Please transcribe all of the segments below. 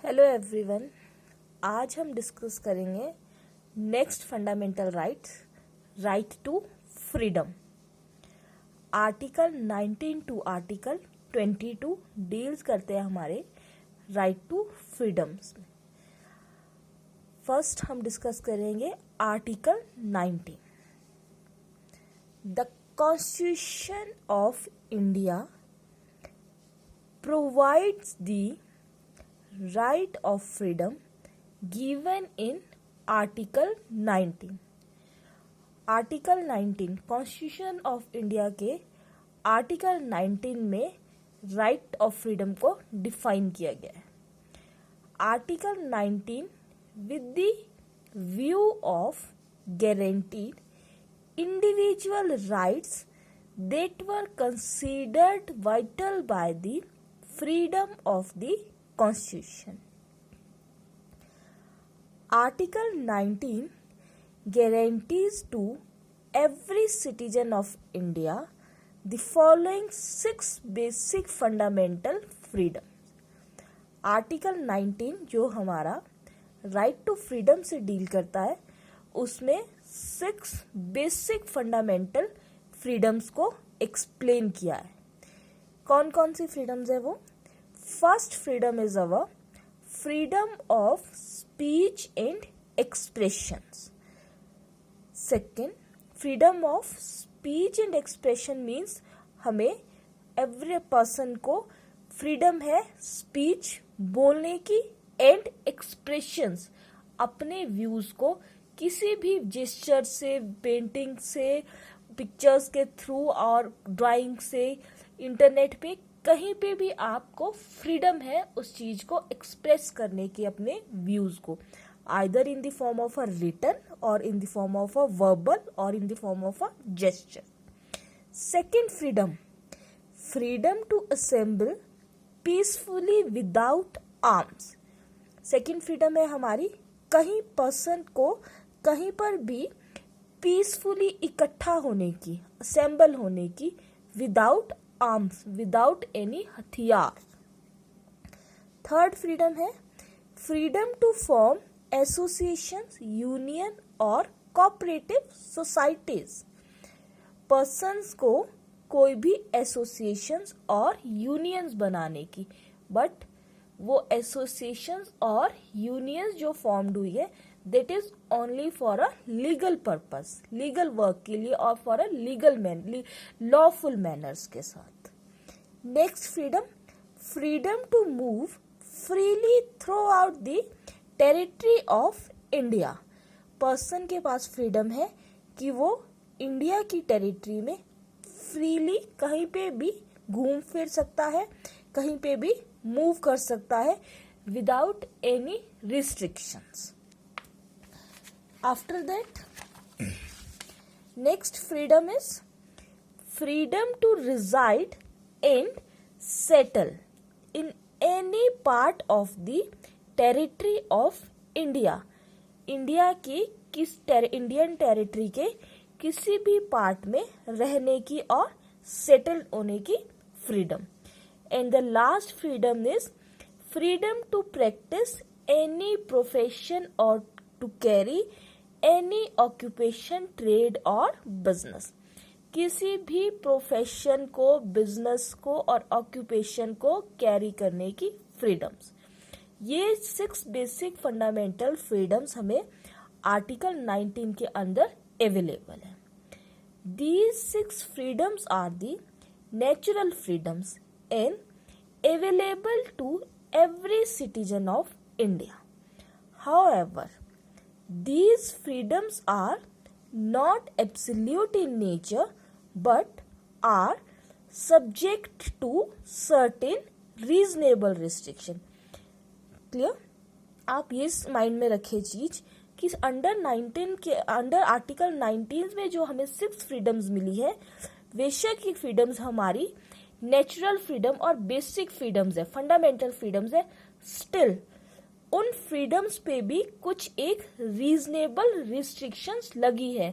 Hello everyone. आज हम discuss करेंगे next fundamental right to freedom. Article 19 to article 22 deals करते हैं हमारे राइट टू फ्रीडम्स में। फर्स्ट हम डिस्कस करेंगे article 19। The constitution of India provides the right of freedom given in Article 19। Article 19 constitution of India के article 19 में right of freedom को define किया गया है। Article 19 with the view of guaranteed individual rights that were considered vital by the freedom of the Constitution। Article 19 guarantees to every citizen of India the following 6 basic fundamental freedoms। Article 19 जो हमारा right to freedom से deal करता है उसमें 6 basic fundamental freedoms को explain किया है। कौन कौन सी फ्रीडम्स है वो? First freedom is our freedom of speech and expressions। Second, freedom of speech and expression means हमें every person को freedom है speech बोलने की and expressions अपने views को किसी भी gesture से, पेंटिंग से, पिक्चर्स के थ्रू और ड्राइंग से, इंटरनेट पे कहीं पे भी आपको फ्रीडम है उस चीज को एक्सप्रेस करने की, अपने व्यूज को, either in the form of a written और in the form of a verbal और in the form of a gesture. Second freedom, freedom to assemble peacefully without arms. Second freedom है हमारी कहीं person को कहीं पर भी पीसफुली इकट्ठा होने की, असेंबल होने की, विदाउट आर्म्स, विदाउट एनी हथियार। थर्ड फ्रीडम है freedom to form associations, union और कोऑपरेटिव सोसाइटीज। पर्सन्स को कोई भी एसोसिएशंस और यूनियंस बनाने की, बट वो एसोसिएशंस और यूनियंस जो फॉर्म्ड हुई है that is only for a legal purpose, legal work के लिए और for a legal lawful manners के साथ। Next freedom, freedom to move freely throughout the territory of India. Person के पास फ्रीडम है कि वो इंडिया की टेरिटरी में फ्रीली कहीं पे भी घूम फिर सकता है, कहीं पे भी मूव कर सकता है without any restrictions. After that, next freedom is freedom to reside and settle in any part of the territory of India। India की इंडियन टेरिटरी के किसी भी पार्ट में रहने की और सेटल होने की freedom. And the last freedom is freedom to practise any profession और to carry any occupation, trade और बिजनेस। किसी भी प्रोफेशन को, बिजनेस को और ऑक्यूपेशन को कैरी करने की फ्रीडम्स। ये 6 बेसिक फंडामेंटल फ्रीडम्स हमें आर्टिकल 19 के अंदर अवेलेबल है। These 6 freedoms are the natural freedoms and available to every citizen of India. However, these freedoms are not absolute in nature but are subject to certain reasonable restriction। Clear? आप ये mind में रखें चीज कि under article 19 में जो हमें 6 freedoms मिली है, बेशक ये फ्रीडम्स हमारी नेचुरल फ्रीडम और बेसिक फ्रीडम्स है, फंडामेंटल फ्रीडम्स है, स्टिल उन फ्रीडम्स पे भी कुछ एक रीजनेबल रिस्ट्रिक्शंस लगी है।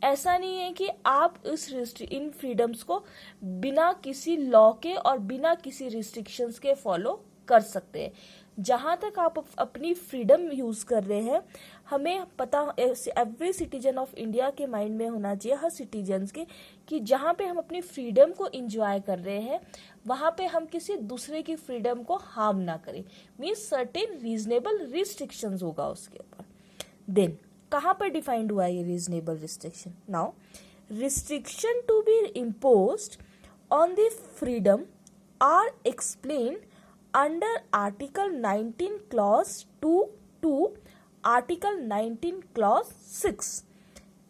ऐसा नहीं है कि आप इन फ्रीडम्स को बिना किसी लॉ के और बिना किसी रिस्ट्रिक्शंस के फॉलो कर सकते हैं। जहाँ तक आप अपनी फ्रीडम यूज़ कर रहे हैं, हमें पता एवरी सिटीजन ऑफ इंडिया के माइंड में होना चाहिए, हर सिटीजन्स के, कि जहाँ पे हम अपनी फ्रीडम को इंजॉय कर रहे हैं वहाँ पे हम किसी दूसरे की फ्रीडम को हार्म ना करें। मीन्स सर्टेन रीजनेबल रिस्ट्रिक्शंस होगा उसके ऊपर। देन कहाँ पर डिफाइंड हुआ है ये reasonable restriction? Now restriction to be imposed on the freedom are explained under Article 19 Clause 2 to Article 19 Clause 6।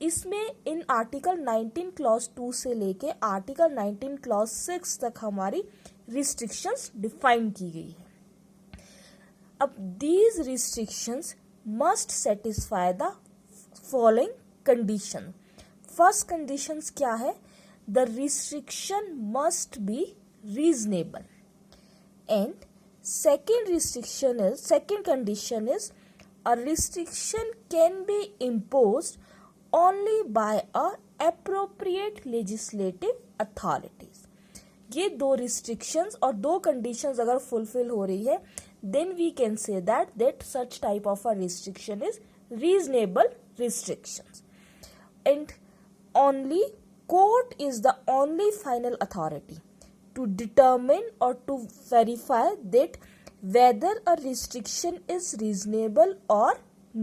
इसमें इन Article 19 Clause 2 से लेके Article 19 Clause 6 तक हमारी restrictions define की गई है। अब these restrictions must satisfy the following condition। First conditions क्या है? The restriction must be reasonable and second condition is a restriction can be imposed only by a appropriate legislative authorities. ये दो restrictions और दो कंडीशंस अगर fulfil हो रही है, then we can say that such type of a restriction is reasonable restrictions. And only court is the only final authority to determine or to verify that whether a restriction is reasonable or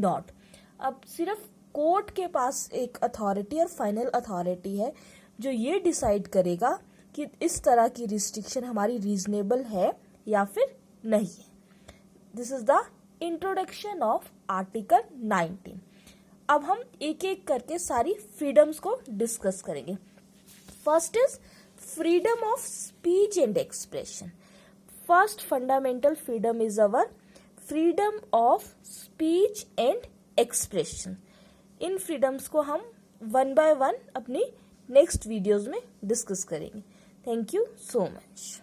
not। अब सिर्फ court के पास एक authority और final authority है जो ये decide करेगा कि इस तरह की रिस्ट्रिक्शन हमारी रीजनेबल है या फिर नहीं है। This is the introduction of article 19। अब हम एक एक करके सारी फ्रीडम्स को डिस्कस करेंगे। First is freedom of speech and expression. First fundamental freedom is our freedom of speech and expression. In freedoms को हम वन बाय वन अपनी नेक्स्ट वीडियोज में डिस्कस करेंगे। Thank you so much.